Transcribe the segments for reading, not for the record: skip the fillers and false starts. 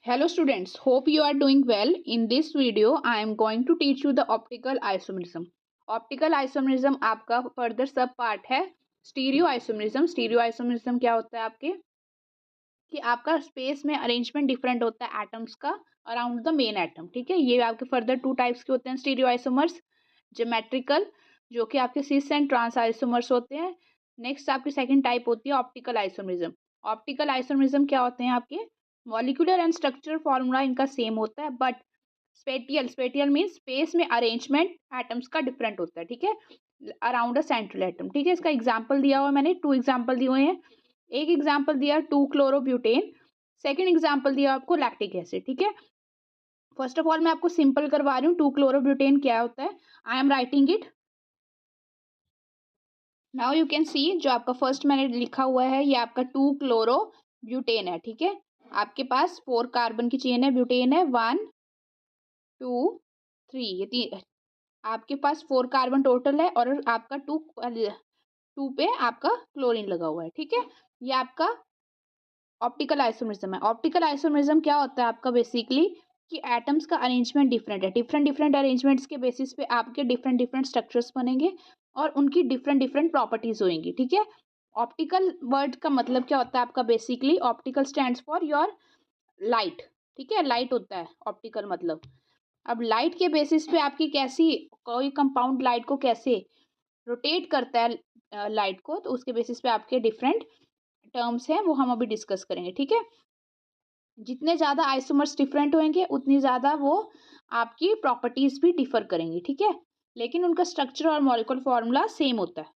Hello students, hope you are doing well. In this video, I am going to teach you the optical isomerism. Optical isomerism आपका further सब part है stereo isomerism. Stereo isomerism क्या होता है आपके कि आपका स्पेस में अरेंजमेंट डिफरेंट होता है एटम्स का अराउंड द मेन एटम. ठीक है, ये आपके फर्दर टू टाइप्स के होते हैं स्टीरियो आइसोमर्स. ज्योमेट्रिकल जो कि आपके सिस एंड ट्रांस आइसोमर्स होते हैं. नेक्स्ट आपकी सेकंड टाइप होती है ऑप्टिकल आइसोमेरिज्म. ऑप्टिकल आइसोमेरिज्म क्या होते हैं आपके मॉलिक्यूलर एंड स्ट्रक्चरल फॉर्मूला इनका सेम होता है बट स्पेटियल मीन्स स्पेस में अरेंजमेंट एटम्स का डिफरेंट होता है. ठीक है, अराउंड अ सेंट्रल एटम. ठीक है, इसका एग्जांपल दिया हुआ है, मैंने 2 एग्जांपल दिए हुए हैं. एक एग्जांपल दिया 2 क्लोरोब्यूटेन, सेकंड एग्जांपल दिया आपको लैक्टिक एसिड. ठीक है, फर्स्ट ऑफ ऑल मैं आपको सिंपल करवा रही हूँ 2 क्लोरोब्यूटेन क्या होता है. I am writing it now. You can सी जो आपका फर्स्ट मैंने लिखा हुआ है ये आपका 2 क्लोरोब्यूटेन है. ठीक है, आपके पास 4 कार्बन की चेन है, ब्यूटेन है 1 2 3, ये आपके पास 4 कार्बन टोटल है और आपका 2 पे आपका क्लोरीन लगा हुआ है. ठीक है, ये आपका ऑप्टिकल आइसोमेरिज्म है. ऑप्टिकल आइसोमेरिज्म क्या होता है आपका बेसिकली कि एटम्स का अरेंजमेंट डिफरेंट है. डिफरेंट अरेंजमेंट्स के बेसिस पे आपके डिफरेंट स्ट्रक्चर्स बनेंगे और उनकी डिफरेंट प्रॉपर्टीज होंगी. ठीक है, ऑप्टिकल वर्ड का मतलब क्या होता है आपका basically optical stands for your light. ठीक है, लाइट होता है ऑप्टिकल मतलब. अब लाइट के बेसिस पे आपकी कैसी कोई कंपाउंड लाइट को कैसे रोटेट करता है लाइट को, तो उसके बेसिस पे आपके डिफरेंट टर्म्स हैं वो हम अभी डिस्कस करेंगे. ठीक है, जितने ज़्यादा आइसोमर्स डिफरेंट होंगे उतनी ज़्यादा वो आपकी प्रॉपर्टीज भी डिफर करेंगी. ठीक है, लेकिन उनका स्ट्रक्चर और मॉलिक्यूलर फॉर्मूला सेम होता है.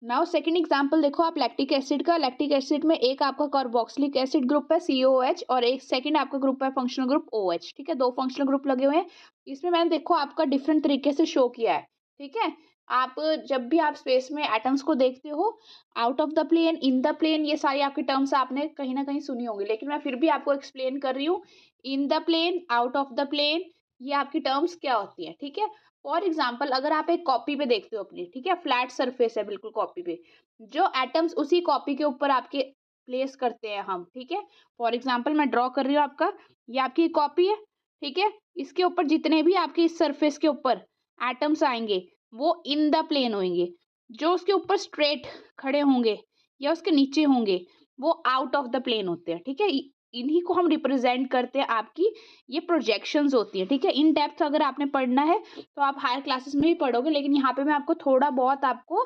नाउ सेकंड एग्जांपल देखो आप लैक्टिक एसिड का. लैक्टिक एसिड में एक आपका कार्बोक्सिलिक एसिड ग्रुप है COOH और एक सेकंड आपका ग्रुप है फंक्शनल ग्रुप OH. ठीक है, 2 फंक्शनल ग्रुप लगे हुए हैं. इसमें मैंने देखो आपका डिफरेंट तरीके से शो किया है. ठीक है, आप जब भी आप स्पेस में एटम्स को देखते हो out of the plane, in the plane, ये सारी आपकी टर्म्स आपने कहीं ना कहीं सुनी होंगी, लेकिन मैं फिर भी आपको एक्सप्लेन कर रही हूँ. In the plane, out of the plane, ये आपकी टर्म्स क्या होती है. ठीक है, फॉर एग्जाम्पल अगर आप एक कॉपी पे देखते हो अपनी, ठीक है, फ्लैट सरफेस है बिल्कुल कॉपी पे, जो एटम्स उसी कॉपी के ऊपर आपके प्लेस करते हैं हम. ठीक है, फॉर एग्जाम्पल मैं ड्रॉ कर रही हूँ आपका, ये आपकी कॉपी है. ठीक है, इसके ऊपर जितने भी आपके इस सरफेस के ऊपर एटम्स आएंगे वो इन द प्लेन होंगे. जो उसके ऊपर स्ट्रेट खड़े होंगे या उसके नीचे होंगे वो आउट ऑफ द प्लेन होते हैं. ठीक है, इन्हीं को हम रिप्रेजेंट करते हैं आपकी ये प्रोजेक्शंस होती है. ठीक है, इन डेप्थ अगर आपने पढ़ना है तो आप हायर क्लासेस में भी पढ़ोगे, लेकिन यहाँ पे मैं आपको थोड़ा बहुत आपको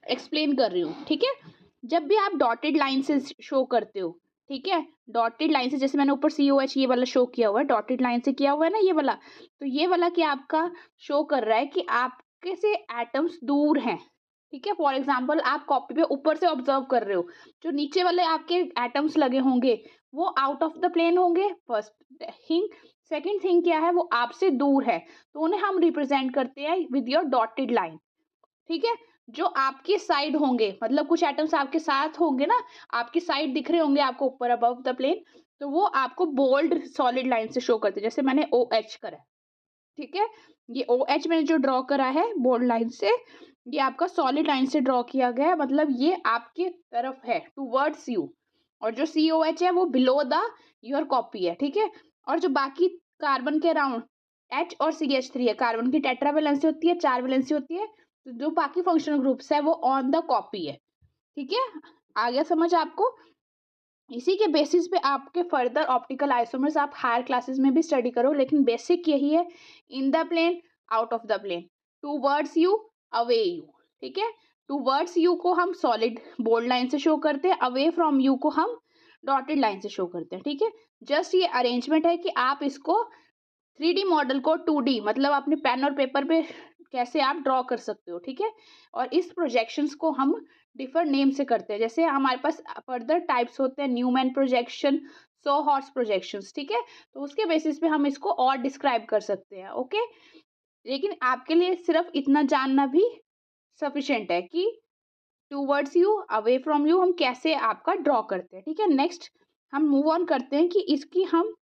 एक्सप्लेन कर रही हूँ. ठीक है, जब भी आप डॉटेड लाइन से शो करते हो, ठीक है, डॉटेड लाइन से, जैसे मैंने ऊपर COH ये वाला शो किया हुआ है, डॉटेड लाइन से किया हुआ है ना ये वाला, तो ये वाला क्या आपका शो कर रहा है कि आपके से एटम्स दूर हैं. ठीक है, फॉर एग्जाम्पल आप कॉपी पे ऊपर से ऑब्जर्व कर रहे हो, जो नीचे वाले आपके एटम्स लगे होंगे वो आउट ऑफ द प्लेन होंगे. First thing. सेकंड थिंग क्या है, वो आपसे दूर है तो उन्हें हम रिप्रेजेंट करते हैं विद योर डॉटेड लाइन. ठीक है, जो आपकी साइड होंगे मतलब कुछ एटम्स आपके साथ होंगे ना, आपकी साइड दिख रहे होंगे आपको ऊपर अबव द प्लेन, तो वो आपको बोल्ड सॉलिड लाइन से शो करते हैं, जैसे मैंने OH करा है. ठीक है, ये OH मैंने जो ड्रॉ करा है बोल्ड लाइन से, ये आपका सॉलिड लाइन से ड्रॉ किया गया है, मतलब ये आपके तरफ है टूवर्ड्स यू. और जो COH है वो बिलो द योर कॉपी है. ठीक है, और जो बाकी कार्बन के अराउंड H और CH3 है, कार्बन की टेट्रा वैलेंसी होती है, 4 वैलेंसी होती है, तो जो बाकी फंक्शनल ग्रुप्स है वो ऑन द कॉपी है. ठीक है, आ गया समझ आपको. इसी के बेसिस पे आपके फर्दर ऑप्टिकल आइसोमर्स आप हायर क्लासेस में भी स्टडी करो, लेकिन बेसिक यही है, in the plane, out of the plane, towards you, away you. ठीक है, टूवर्ड्स यू को हम सॉलिड बोल्ड लाइन से शो करते हैं, अवे फ्रॉम यू को हम डॉटेड लाइन से शो करते हैं. ठीक है, जस्ट ये अरेंजमेंट है कि आप इसको 3D मॉडल को 2D मतलब अपने पेन और पेपर पे कैसे आप ड्रॉ कर सकते हो. ठीक है, और इस प्रोजेक्शंस को हम डिफरेंट नेम से करते हैं, जैसे हमारे पास फर्दर टाइप्स होते हैं न्यूमैन प्रोजेक्शन, सो हॉर्स प्रोजेक्शंस. ठीक है, तो उसके बेसिस पे हम इसको और डिस्क्राइब कर सकते हैं. ओके, लेकिन आपके लिए सिर्फ इतना जानना भी सफिशिएंट है कि towards you, away from you हम कैसे आपका ड्रॉ करते हैं. ठीक है, नेक्स्ट हम मूव ऑन करते हैं कि इसकी हम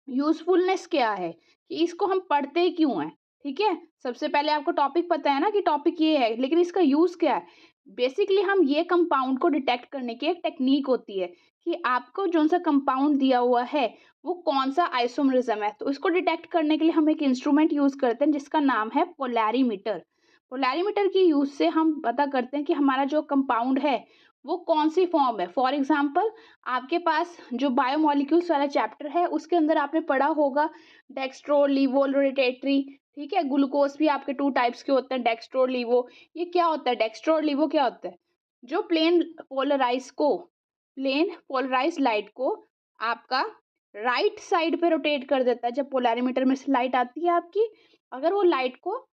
यूजफुलनेस क्या है, कि इसको हम पढ़ते क्यों हैं. ठीक है, सबसे पहले आपको टॉपिक पता है ना कि टॉपिक ये है, लेकिन इसका यूज क्या है. बेसिकली हम ये कंपाउंड को डिटेक्ट करने की एक टेक्निक होती है कि आपको जो सा कंपाउंड दिया हुआ है वो कौन सा आइसोमरिज्म है। तो इसको डिटेक्ट करने के लिए हम एक इंस्ट्रूमेंट यूज करते हैं जिसका नाम है पोलैरीमीटर। पोलैरीमीटर की यूज से हम पता करते हैं कि हमारा जो कंपाउंड है वो कौन सी फॉर्म है। फॉर एग्जाम्पल, आपके पास जो बायोमोलिक्यूल्स वाला चैप्टर है उसके अंदर आपने पढ़ा होगा डेक्स्ट्रो लीवो रोटेटरी। ठीक है, ग्लूकोज भी आपके 2 टाइप्स के होते हैं, डेक्स्ट्रो लीवो। ये क्या होता है, डेक्स्ट्रो और लीवो क्या होता है? जो प्लेन पोलराइज लाइट को आपका राइट साइड पे रोटेट कर देता है। जब पोलैरीमीटर में से लाइट आती है आपकी, अगर वो लाइट को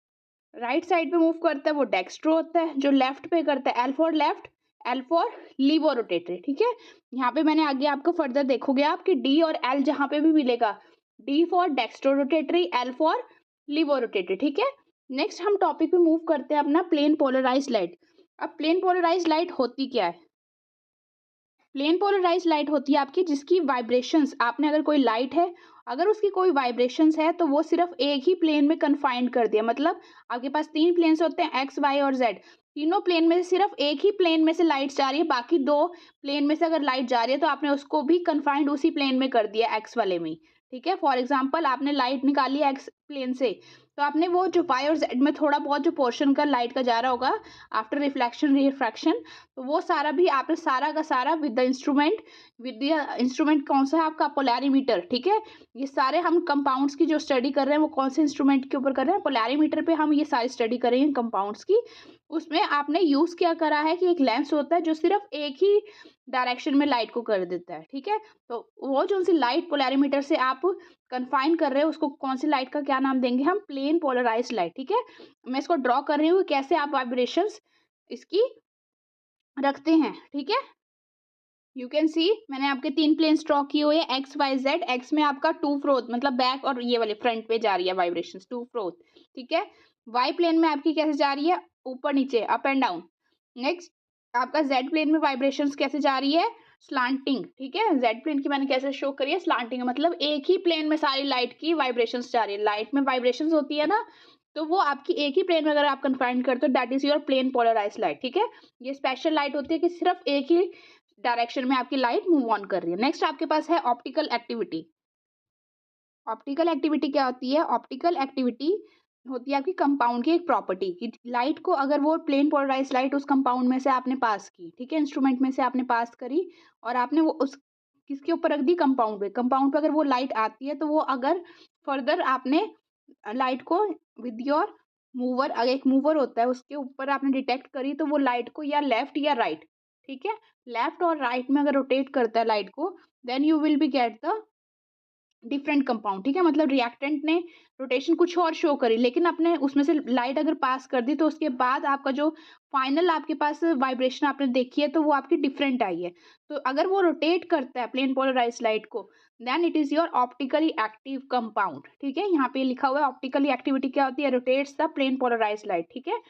राइट साइड पे मूव करता है वो डेक्स्ट्रो होता है, जो लेफ्ट पे करता है L for left, L for laevo rotatory. ठीक है, यहाँ पे मैंने आगे आपको फर्दर देखोगे आपकी डी और एल जहाँ पे भी मिलेगा, D for dextro rotatory, L for laevo rotatory. ठीक है, नेक्स्ट हम टॉपिक पे मूव करते हैं अपना प्लेन पोलराइज लाइट। अब प्लेन पोलराइज लाइट होती क्या है? प्लेन पोलराइज लाइट होती है आपकी जिसकी वाइब्रेशंस, आपने अगर कोई लाइट है, अगर उसकी कोई वाइब्रेशंस है तो वो सिर्फ एक ही प्लेन में कन्फाइंड कर दिया। मतलब आपके पास 3 प्लेन्स होते हैं, एक्स वाई और जेड। तीनों प्लेन में से सिर्फ एक ही प्लेन में से लाइट जा रही है, बाकी 2 प्लेन में से अगर लाइट जा रही है तो आपने उसको भी कन्फाइंड उसी प्लेन में कर दिया, एक्स वाले में। ठीक है, फॉर एग्जाम्पल आपने लाइट निकाली है एक्स प्लेन से, तो आपने वो जो वाई और जेड में थोड़ा बहुत जो पोर्शन का लाइट का जा रहा होगा आफ्टर रिफ्लेक्शन रिफ्रैक्शन, तो वो सारा भी आपने सारा का सारा विद द इंस्ट्रूमेंट कौन सा है आपका, पोलैरीमीटर। ठीक है, ये सारे हम कंपाउंड्स की जो स्टडी कर रहे हैं वो कौन से इंस्ट्रूमेंट के ऊपर कर रहे हैं, पोलैरीमीटर पे हम ये सारी स्टडी करेंगे कंपाउंड्स की। उसमें आपने यूज क्या करा है कि एक लेंस होता है जो सिर्फ एक ही डायरेक्शन में लाइट को कर देता है। ठीक है, तो वो जो सी लाइट पोलैरीमीटर से आप कन्फाइन कर रहे हो उसको कौन सी लाइट का क्या नाम देंगे हम, प्लेन पोलराइज लाइट। ठीक है, मैं इसको ड्रॉ कर रही हूँ कैसे आप वाइब्रेशंस इसकी रखते हैं। ठीक है, यू कैन सी मैंने आपके 3 प्लेन ड्रॉ किए हुए हैं, एक्स वाई जेड। एक्स में आपका 2 फोर्थ मतलब बैक और ये वाले फ्रंट पे जा रही है वाइब्रेशन 2 फोर्थ। ठीक है, वाई प्लेन में आपकी कैसे जा रही है, ऊपर नीचे अप एंड डाउन। नेक्स्ट आपका जेड प्लेन में वाइब्रेशंस कैसे जा रही है, स्लांटिंग। ठीक है, जेड प्लेन की मैंने कैसे शो करी है, स्लांटिंग, मतलब एक ही प्लेन में सारी लाइट की वाइब्रेशंस जा रही है। लाइट में वाइब्रेशंस होती है ना, तो वो आपकी एक ही प्लेन में अगर आप कन्फाइन करते हो that is your plane polarise light. ठीक है, ये स्पेशल लाइट होती है कि सिर्फ एक ही डायरेक्शन में आपकी लाइट मूव ऑन कर रही है। नेक्स्ट आपके पास है ऑप्टिकल एक्टिविटी। ऑप्टिकल एक्टिविटी क्या होती है, ऑप्टिकल एक्टिविटी होती है आपकी कंपाउंड की एक प्रॉपर्टी कि लाइट को अगर वो प्लेन पोलराइज लाइट उस कंपाउंड में से आपने पास की, ठीक है, इंस्ट्रूमेंट में से आपने पास करी और आपने वो उस किसके ऊपर रख दी, कंपाउंड पे अगर वो लाइट आती है तो वो अगर फर्दर आपने लाइट को विद योर मूवर, अगर एक मूवर होता है उसके ऊपर आपने डिटेक्ट करी तो वो लाइट को या लेफ्ट या राइट, ठीक है, लेफ्ट और राइट में अगर रोटेट करता है लाइट को, then you will be get the different compound. ठीक है, मतलब रिएक्टेंट ने रोटेशन कुछ और शो करी लेकिन अपने उसमें से लाइट अगर पास कर दी तो उसके बाद आपका जो फाइनल आपके पास वाइब्रेशन आपने देखी है तो वो आपकी डिफरेंट आई है। तो अगर वो रोटेट करता है प्लेन पोलराइज लाइट को, then it is your optically active compound. ठीक है, यहाँ पे लिखा हुआ है ऑप्टिकली एक्टिविटी क्या होती है, rotates the plane polarise light. ठीक है,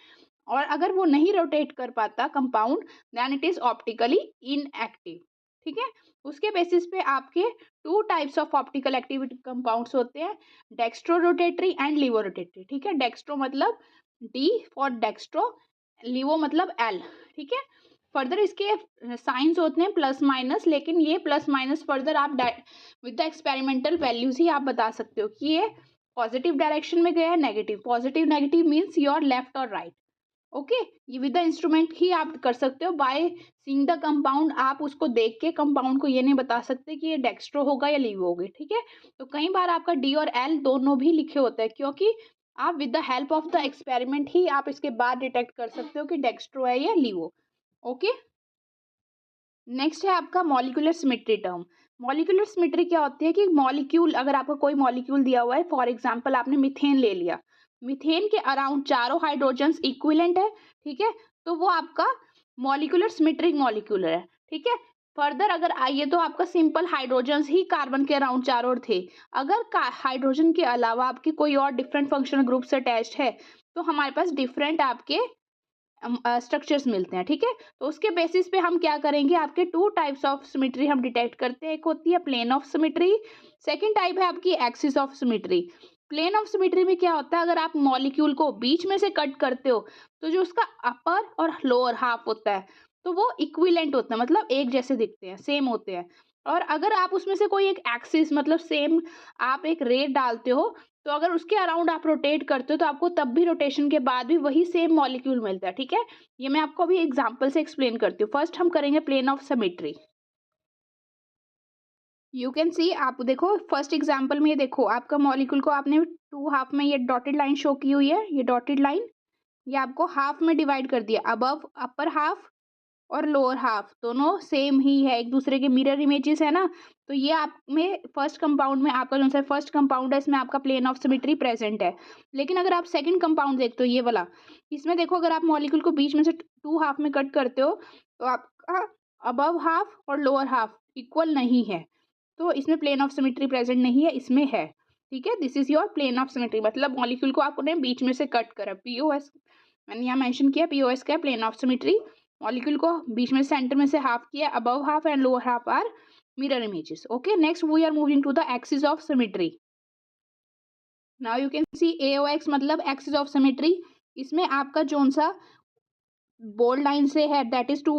और अगर वो नहीं रोटेट कर पाता compound, then it is optically inactive. ठीक है, उसके बेसिस पे आपके 2 types of optical activity compounds होते हैं, dextro rotatory and laevo rotatory. ठीक है, डेक्स्ट्रो मतलब डी फॉर डेक्स्ट्रो, लीवो मतलब एल। ठीक है, फर्दर इसके साइंस होते हैं प्लस माइनस, लेकिन ये प्लस माइनस फर्दर आप विद द एक्सपेरिमेंटल वैल्यूज ही आप बता सकते हो कि ये पॉजिटिव डायरेक्शन में गया है, negative. Positive negative means your left और राइट। ओके, ये विद द इंस्ट्रूमेंट ही आप कर सकते हो। बाय सीइंग द कंपाउंड आप उसको देख के कंपाउंड को ये नहीं बता सकते कि ये डेक्स्ट्रो होगा या लीवो होगी। ठीक है, तो कई बार आपका डी और एल दोनों भी लिखे होते हैं क्योंकि आप with the help of the experiment ही आप इसके बाद डिटेक्ट कर सकते हो कि डेक्स्ट्रो है या लीवो। ओके, नेक्स्ट है आपका molecular symmetry term. Molecular symmetry क्या होती है कि मॉलिक्यूल, अगर आपको कोई मॉलिक्यूल दिया हुआ है, फॉर एग्जांपल आपने मीथेन ले लिया, मीथेन के अराउंड चारों हाइड्रोजन्स इक्विवेलेंट है। ठीक है, तो वो आपका मॉलिक्यूलर सिमेट्रिक मॉलिक्यूल है। ठीक है, फर्दर अगर आइए तो आपका सिंपल हाइड्रोजन्स ही कार्बन के अराउंड चारों थे। अगर हाइड्रोजन के अलावा आपके कोई और डिफरेंट फंक्शनल ग्रुप से अटैच्ड है तो हमारे पास डिफरेंट आपके स्ट्रक्चर्स मिलते हैं। ठीक है, तो उसके बेसिस पे हम क्या करेंगे, आपके 2 टाइप्स ऑफ सिमेट्री हम डिटेक्ट करते हैं। एक होती है plane of symmetry, second type है आपकी axis of symmetry. Plane of symmetry में क्या होता है, अगर आप मॉलिक्यूल को बीच में से कट करते हो तो जो उसका अपर और लोअर हाफ होता है तो वो इक्विवेलेंट होता है, मतलब एक जैसे दिखते हैं, सेम होते हैं। और अगर आप उसमें से कोई एक एक्सिस मतलब सेम आप एक रे डालते हो तो अगर उसके अराउंड आप रोटेट करते हो तो आपको तब भी रोटेशन के बाद भी वही सेम मॉलिक्यूल मिलता है। ठीक है, ये मैं आपको अभी एग्जांपल से एक्सप्लेन करती हूँ। फर्स्ट हम करेंगे plane of symmetry. You can see, आप देखो फर्स्ट एग्जांपल में, ये देखो आपका मॉलिक्यूल को आपने टू हाफ में ये डॉटेड लाइन शो की हुई है, ये डॉटेड लाइन ये आपको हाफ में डिवाइड कर दिया, अबव अपर हाफ और लोअर हाफ दोनों सेम ही है, एक दूसरे के मिरर इमेजेस है ना। तो ये आप में फर्स्ट कंपाउंड में आपका जो सा फर्स्ट कंपाउंड है इसमें आपका प्लेन ऑफ सिमेट्री प्रेजेंट है। लेकिन अगर आप सेकंड कंपाउंड देखते हो ये वाला, इसमें देखो अगर आप मॉलिक्यूल को बीच में से टू हाफ में कट करते हो तो आपका अबव हाफ और लोअर हाफ इक्वल नहीं है, तो इसमें प्लेन ऑफ सिमेट्री प्रेजेंट नहीं है, इसमें है। ठीक है, this is your plane of symmetry, मतलब मॉलिक्यूल को आपने बीच में से कट करा, पीओएस मैंने यहाँ मेंशन किया, पीओएस का प्लेन ऑफ सिमेट्री। मॉलिक्यूल को बीच में सेंटर में से हाफ किया, above half and lower half are mirror images. Okay, next we are moving to the axis of symmetry. Now you can see AOX मतलब axis of symmetry. इसमें आपका zone सा bold line से है that is two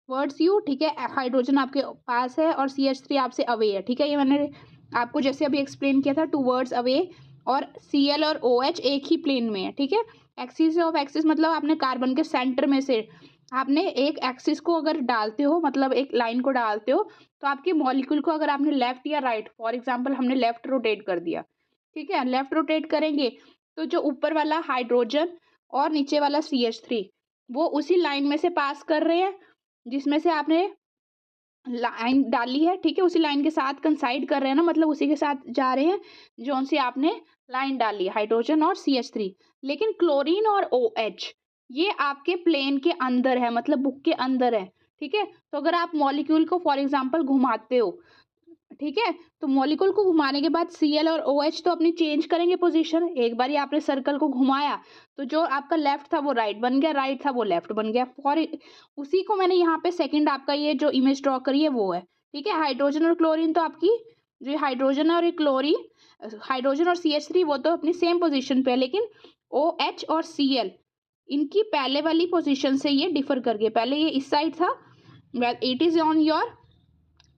words you. ठीक है, hydrogen आपके पास है और CH3 आपसे अवे है। ठीक है, ये मैंने आपको जैसे अभी एक्सप्लेन किया था, टू वर्ड्स अवे, और Cl और OH एक ही प्लेन में है। ठीक है, एक्सिस ऑफ एक्सिस मतलब आपने कार्बन के सेंटर में से आपने एक एक्सिस को अगर डालते हो, मतलब एक लाइन को डालते हो, तो आपके मॉलिक्यूल को अगर आपने लेफ्ट या राइट, फॉर एग्जांपल हमने लेफ्ट रोटेट कर दिया, ठीक है, लेफ्ट रोटेट करेंगे तो जो ऊपर वाला हाइड्रोजन और नीचे वाला CH3 वो उसी लाइन में से पास कर रहे हैं जिसमें से आपने लाइन डाली है। ठीक है, उसी लाइन के साथ कंसाइड कर रहे हैं ना, मतलब उसी के साथ जा रहे हैं जो से आपने लाइन डाली, हाइड्रोजन और CH3। लेकिन क्लोरीन और OH ये आपके प्लेन के अंदर है, मतलब बुक के अंदर है। ठीक है, तो अगर आप मॉलिक्यूल को फॉर एग्जांपल घुमाते हो, ठीक है, तो मॉलिक्यूल को घुमाने के बाद Cl और OH तो अपनी चेंज करेंगे पोजीशन। एक बार आपने सर्कल को घुमाया तो जो आपका लेफ्ट था वो राइट बन गया, राइट था वो लेफ्ट बन गया। फॉर उसी को मैंने यहाँ पे सेकंड आपका ये जो इमेज ड्रॉ करी है वो है। ठीक है, हाइड्रोजन और क्लोरीन तो आपकी जो हाइड्रोजन और क्लोरीन, हाइड्रोजन और CH3 वो तो अपनी सेम पोजिशन पे है, लेकिन OH और Cl इनकी पहले वाली पोजिशन से ये डिफर कर गए। पहले ये इस साइड था, it is on your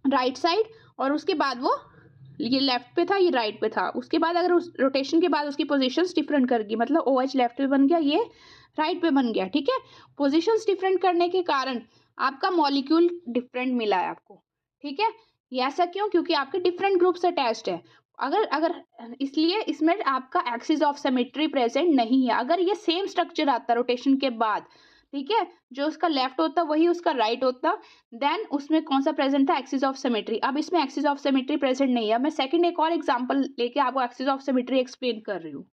right side, और उसके बाद वो ये लेफ्ट पे था, ये राइट पे था। उसके बाद अगर उस रोटेशन के बाद उसकी पोजीशंस डिफरेंट कर गई, मतलब OH लेफ्ट पे बन गया, ये राइट पे बन गया। ठीक है, पोजीशंस डिफरेंट करने के कारण आपका मॉलिक्यूल डिफरेंट मिला है आपको। ठीक है, ये ऐसा क्यों? क्योंकि आपके डिफरेंट ग्रुप्स अटैच्ड है। अगर अगर इसलिए इसमें आपका एक्सिस ऑफ सिमेट्री प्रेजेंट नहीं है। अगर ये सेम स्ट्रक्चर आता रोटेशन के बाद, ठीक है, जो उसका लेफ्ट होता वही उसका राइट होता, देन उसमें कौन सा प्रेजेंट था? Axis of symmetry. अब इसमें एक्सिस ऑफ सिमेट्री प्रेजेंट नहीं है। मैं सेकंड एक और एग्जांपल लेके आपको एक्सिस ऑफ सिमेट्री एक्सप्लेन कर रही हूँ।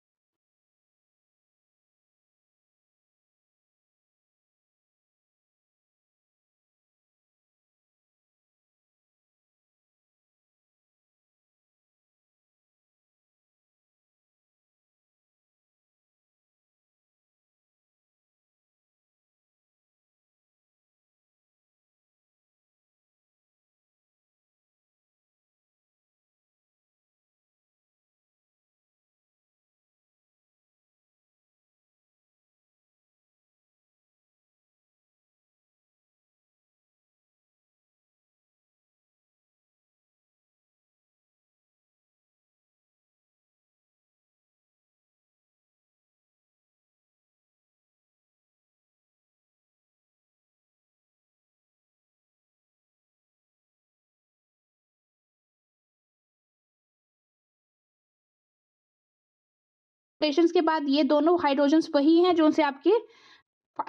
रोटेशंस के बाद ये दोनों हाइड्रोजन्स वही हैं जो से आपके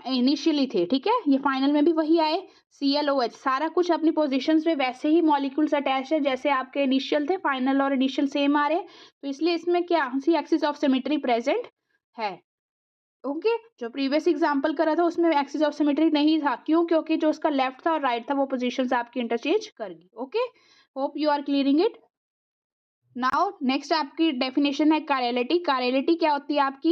इनिशियली थे। ठीक है, ये फाइनल में भी वही आए। ClOH सारा कुछ अपनी पोजीशंस में वैसे ही मॉलिक्यूल्स अटैच है जैसे आपके इनिशियल थे, फाइनल और इनिशियल सेम आ रहे हैं, तो इसलिए इसमें क्या सी एक्सिस ऑफ सिमेट्री प्रेजेंट है। ओके, जो प्रीवियस एग्जांपल करा था उसमें एक्सिस ऑफ सिमेट्री नहीं था। क्यों? क्योंकि जो उसका लेफ्ट था और राइट था वो पोजीशंस आपकी इंटरचेंज कर गई। Okay, hope you are clearing it. Now next आपकी डेफिनेशन है कायरलिटी। कायरलिटी क्या होती है आपकी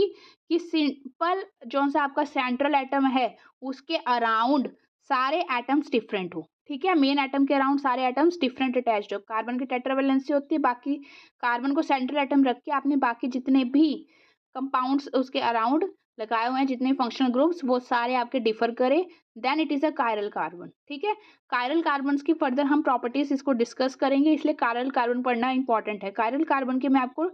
कि सिंपल जो सा आपका सेंट्रल एटम है उसके अराउंड सारे एटम्स डिफरेंट हो, ठीक है। मेन एटम के अराउंड सारे एटम्स डिफरेंट अटैच्ड हो। कार्बन की टेट्रावैलेंसी होती है, बाकी कार्बन को सेंट्रल एटम रख के आपने बाकी जितने भी कंपाउंड्स उसके अराउंड लगाए हुए हैं, जितने फंक्शनल ग्रुप्स, वो सारे आपके डिफर करें, then it is a chiral carbon, ठीक है। कायरल कार्बन की फर्दर हम प्रॉपर्टीज इसको डिस्कस करेंगे, इसलिए कायरल कार्बन पढ़ना इंपॉर्टेंट है। कायरल कार्बन के मैं आपको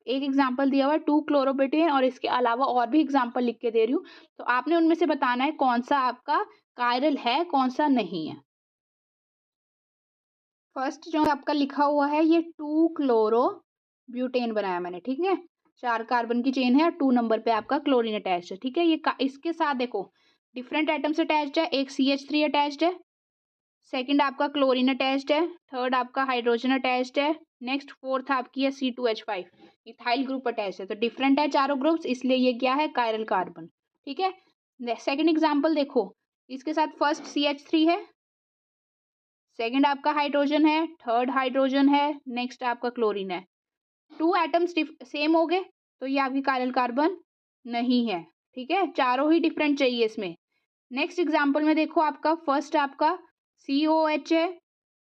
एक एग्जाम्पल दिया हुआ है 2-क्लोरोबेटेन, और इसके अलावा और भी एग्जाम्पल लिख के दे रही हूँ, तो आपने उनमें से बताना है कौन सा आपका कायरल है, कौन सा नहीं है। फर्स्ट जो आपका लिखा हुआ है ये 2-क्लोरो-ब्यूटेन बनाया मैंने, ठीक है। 4 कार्बन की चेन है, 2 नंबर पे आपका क्लोरीन अटैच्ड है, ठीक है। ये इसके साथ देखो डिफरेंट एटम्स अटैच्ड है, एक CH3 अटैच्ड है, सेकंड आपका क्लोरीन अटैच्ड है, थर्ड आपका हाइड्रोजन अटैच्ड है, नेक्स्ट फोर्थ आपकी है C2H5 इथाइल ग्रुप अटैच्ड है। तो डिफरेंट है चारों ग्रुप्स, इसलिए ये क्या है, कायरल कार्बन, ठीक है। सेकंड एग्जांपल देखो, इसके साथ फर्स्ट CH3 है, सेकंड आपका हाइड्रोजन है, थर्ड हाइड्रोजन है, नेक्स्ट आपका क्लोरीन है। 2 एटम्स सेम हो गए, तो ये आपकी कायरल कार्बन नहीं है, ठीक है। चारों ही डिफरेंट चाहिए इसमें। नेक्स्ट एग्जांपल में देखो, आपका फर्स्ट आपका COH है,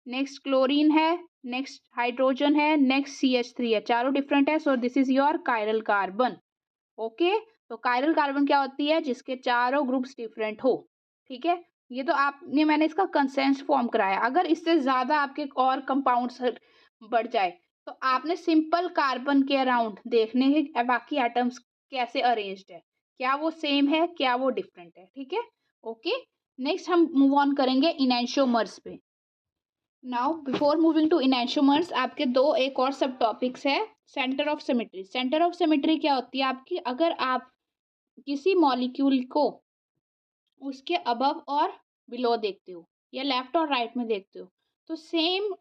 नेक्स्ट क्लोरीन है, नेक्स्ट हाइड्रोजन है, नेक्स्ट CH3 है, चारों डिफरेंट है, so this is your chiral carbon, okay. तो कायरल कार्बन क्या होती है, जिसके चारों ग्रुप्स डिफरेंट हो, ठीक है। ये तो आपने, मैंने इसका कंसेंस फॉर्म कराया। अगर इससे ज्यादा आपके और कंपाउंड्स बढ़ जाए, तो आपने सिंपल कार्बन के अराउंड देखने के बाकी एटम्स कैसे अरेंज्ड है, क्या वो सेम है, क्या वो डिफरेंट है, ठीक है, ओके। नेक्स्ट हम मूव ऑन करेंगे इनैंशियोमर्स पे। नाउ बिफोर मूविंग टू इनैंशियोमर्स, आपके दो एक और सब टॉपिक्स है। Centre of symmetry. Centre of symmetry क्या होती है आपकी, अगर आप किसी मॉलिक्यूल को उसके अबव और बिलो देखते हो, या लेफ्ट और राइट में देखते हो, तो सेम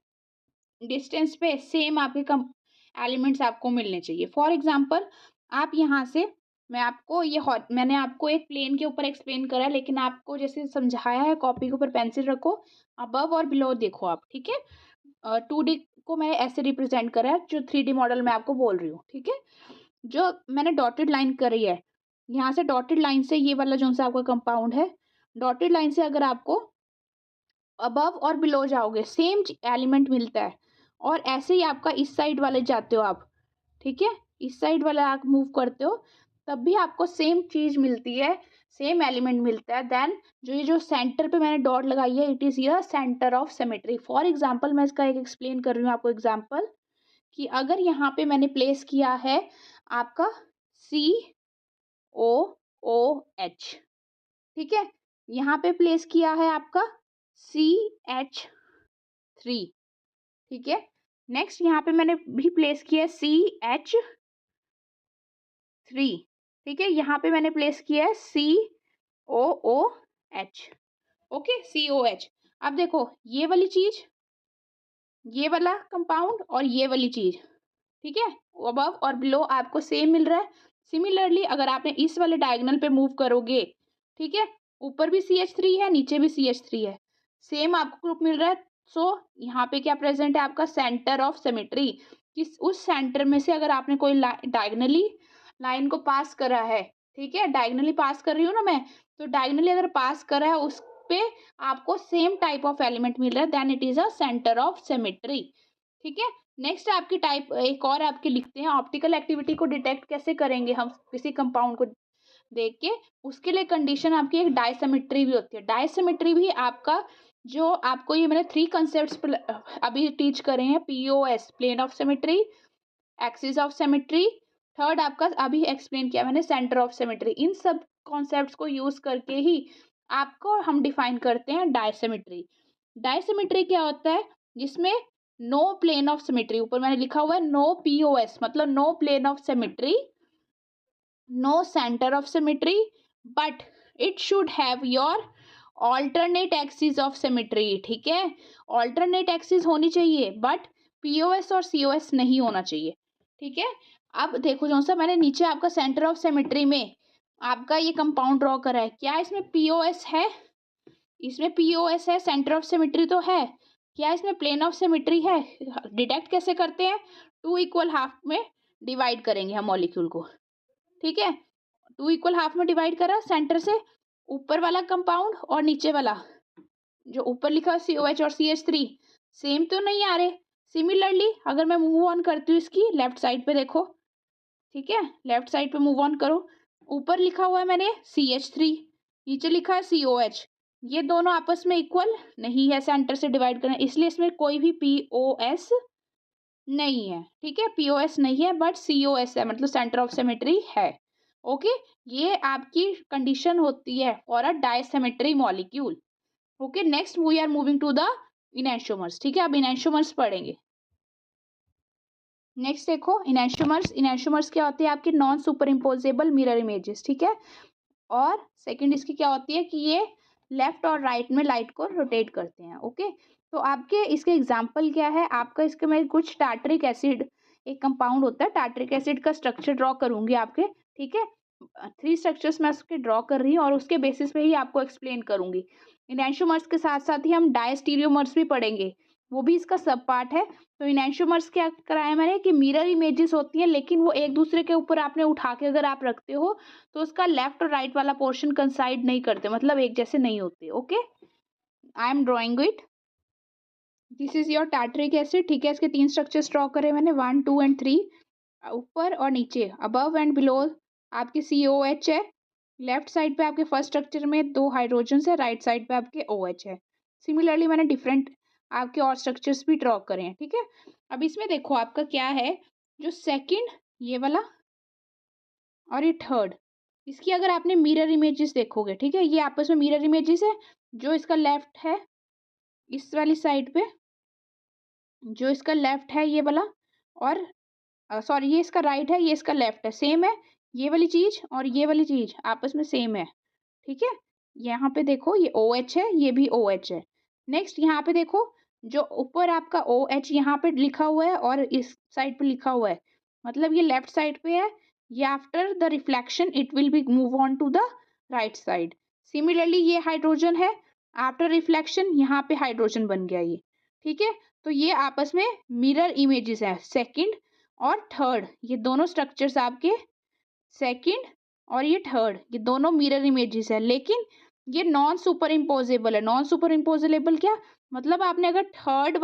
डिस्टेंस पे सेम आपके कम एलिमेंट्स आपको मिलने चाहिए। फॉर एग्जांपल, आप यहाँ से, मैंने आपको एक प्लेन के ऊपर एक्सप्लेन करा है, लेकिन आपको जैसे समझाया है, कॉपी के ऊपर पेंसिल रखो, अबव और बिलो देखो आप, ठीक है। 2D को मैंने ऐसे रिप्रेजेंट करा है, जो 3D मॉडल में आपको बोल रही हूँ, ठीक है। जो मैंने डॉटेड लाइन करी है, यहाँ से डॉटेड लाइन से ये वाला जो सा आपका कंपाउंड है, डॉटेड लाइन से अगर आपको अबव और बिलो जाओगे सेम एलिमेंट मिलता है, और ऐसे ही आपका इस साइड वाले जाते हो आप, ठीक है, इस साइड वाला आप मूव करते हो, तब भी आपको सेम चीज मिलती है, सेम एलिमेंट मिलता है। देन जो ये जो सेंटर पे मैंने डॉट लगाई है, it is your centre of symmetry. For example, मैं इसका एक एक्सप्लेन कर रही हूँ आपको एग्जांपल, कि अगर यहाँ पे मैंने प्लेस किया है आपका COOH, ठीक है, यहाँ पे प्लेस किया है आपका CH3, ठीक है। नेक्स्ट यहाँ पे मैंने भी प्लेस किया है CH3, ठीक है, यहाँ पे मैंने प्लेस किया है COOH, ओके, COH। अब देखो ये वाली चीज, ये वाला कंपाउंड और ये वाली चीज, ठीक है, अबव और बिलो आपको सेम मिल रहा है। सिमिलरली अगर आपने इस वाले डायगोनल पे मूव करोगे, ठीक है, ऊपर भी CH3 है, नीचे भी CH3 है, सेम आपको ग्रुप मिल रहा है। सो यहाँ पे क्या प्रेजेंट है आपका सेंटर ऑफ सिमेट्री। किस उस सेंटर में से अगर आपने कोई डायगोनली लाइन को पास करा है, ठीक है, डायगोनली पास कर रही हूँ ना मैं, तो डायगोनली अगर पास करा है उस पे आपको सेम टाइप ऑफ एलिमेंट मिल रहा है, then it is a centre of symmetry, ठीक है। नेक्स्ट आपकी टाइप एक और आपके लिखते हैं, ऑप्टिकल एक्टिविटी को डिटेक्ट कैसे करेंगे हम किसी कंपाउंड को देख के, उसके लिए कंडीशन आपकी एक डायसिमेट्री भी होती है। डायसिमेट्री भी आपका, जो आपको ये मैंने 3 कंसेप्ट्स अभी टीच करे हैं, POS plane of symmetry, axis of symmetry, third आपका अभी एक्सप्लेन किया मैंने सेंटर ऑफ सिमेट्री। इन सब कॉन्सेप्ट्स को यूज करके ही आपको हम डिफाइन करते हैं डायसिमेट्री। डायसिमेट्री क्या होता है, जिसमें नो प्लेन ऑफ सिमेट्री, ऊपर मैंने लिखा हुआ है नो POS, मतलब no plane of symmetry, no centre of symmetry, but it should have your alternate axis of symmetry, ठीक है, ऑल्टरनेट एक्सिस होनी चाहिए, बट POS और COS नहीं होना चाहिए, ठीक है। अब देखो जो सा मैंने नीचे आपका सेंटर ऑफ सिमेट्री में आपका ये कंपाउंड ड्रॉ करा है, क्या इसमें POS है, इसमें POS है, सेंटर ऑफ सिमेट्री तो है, क्या इसमें प्लेन ऑफ सिमेट्री है, डिटेक्ट कैसे करते हैं, 2 इक्वल हाफ में डिवाइड करेंगे हम मॉलिक्यूल को, ठीक है, 2 इक्वल हाफ में डिवाइड करा, सेंटर से ऊपर वाला कंपाउंड और नीचे वाला, जो ऊपर लिखा है COH और CH3 सेम तो नहीं आ रहे। सिमिलरली अगर मैं मूव ऑन करती हूँ इसकी लेफ्ट साइड पे देखो, ठीक है, लेफ्ट साइड पे मूव ऑन करो, ऊपर लिखा हुआ है मैंने CH3, नीचे लिखा है COH, ये दोनों आपस में इक्वल नहीं है, सेंटर से डिवाइड करना, इसलिए इसमें कोई भी POS नहीं है, ठीक है, POS नहीं है बट COS है, मतलब सेंटर ऑफ सिमेट्री है। ओके, ये आपकी कंडीशन होती है for a dissymmetry molecule. Okay, next we are moving to the enantiomers, ठीक है, अब इनैंशियोमर्स पढ़ेंगे। नेक्स्ट देखो इनैंशियोमर्स, इनैंशियोमर्स क्या होती है आपकी non superimposable mirror images, ठीक है, और सेकंड इसकी क्या होती है कि ये लेफ्ट और राइट में लाइट को रोटेट करते हैं। ओके, तो आपके इसके एग्जांपल क्या है, आपका इसके मैं कुछ टार्टरिक एसिड एक कंपाउंड होता है, टार्टरिक एसिड का स्ट्रक्चर ड्रॉ करूंगी आपके, ठीक है, 3 स्ट्रक्चर्स मैं उसके ड्रॉ कर रही हूँ और उसके बेसिस पे ही आपको एक्सप्लेन करूंगी। इनैंशियोमर्स के साथ साथ ही हम डायस्टीरियोमर्स भी पढ़ेंगे, वो भी इसका सब पार्ट है। तो इनैंशियोमर्स क्या कराया मैंने कि मिरर इमेजेस होती हैं, लेकिन वो एक दूसरे के ऊपर आपने उठा के अगर आप रखते हो तो उसका लेफ्ट और राइट वाला पोर्शन कंसाइड नहीं करते, मतलब एक जैसे नहीं होते। Okay, I am drawing it, this is your tartaric acid, ठीक है, इसके 3 स्ट्रक्चर्स ड्रॉ करे मैंने 1 2 एंड 3, ऊपर और नीचे अबव एंड बिलो आपके COH है, लेफ्ट साइड पे आपके फर्स्ट स्ट्रक्चर में 2 हाइड्रोजन है, राइट साइड पे आपके OH है। सिमिलरली मैंने डिफरेंट आपके और स्ट्रक्चर्स भी ड्रॉ करे हैं, ठीक है। अब इसमें देखो आपका क्या है, जो सेकंड ये वाला और ये थर्ड, इसकी अगर आपने मिरर इमेजेस देखोगे, ठीक है, ये आपस में मिरर इमेजेस है, जो इसका लेफ्ट है इस वाली साइड पे, जो इसका लेफ्ट है ये वाला, और सॉरी ये इसका राइट है, ये इसका लेफ्ट है, सेम है, ये वाली चीज और ये वाली चीज आपस में सेम है, ठीक है। यहाँ पे देखो ये OH है, ये भी OH है। नेक्स्ट यहाँ पे देखो, जो ऊपर आपका OH यहाँ पे लिखा हुआ है और इस साइड पे लिखा हुआ है, मतलब ये लेफ्ट साइड पे है, ये after the reflection it will be move on to the right side. Similarly ये हाइड्रोजन है, आफ्टर रिफ्लेक्शन यहाँ पे हाइड्रोजन बन गया ये, ठीक है। तो ये आपस में मिरर इमेजेस है, सेकंड और थर्ड, ये दोनों स्ट्रक्चर्स आपके सेकंड और ये थर्ड, ये दोनों मिरर इमेजेस है, लेकिन ये नॉन सुपर इम्पोजेबल है। नॉन सुपर इम्पोजेबल क्या मतलब, आपने अगर थर्ड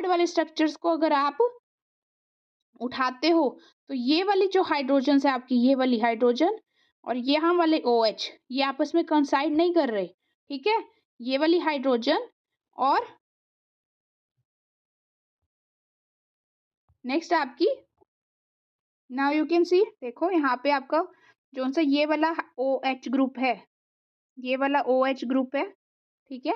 वाले स्ट्रक्चर्स को अगर आप उठाते हो तो ये वाली जो हाइड्रोजन है आपकी, ये वाली हाइड्रोजन और यहाँ वाले OH, ये आपस में कंसाइड नहीं कर रहे, ठीक है, ये वाली हाइड्रोजन और नेक्स्ट आपकी, नाउ यू कैन सी, देखो यहाँ पे आपका जो सा ये वाला OH ग्रुप है, ये वाला OH ग्रुप है, ठीक है,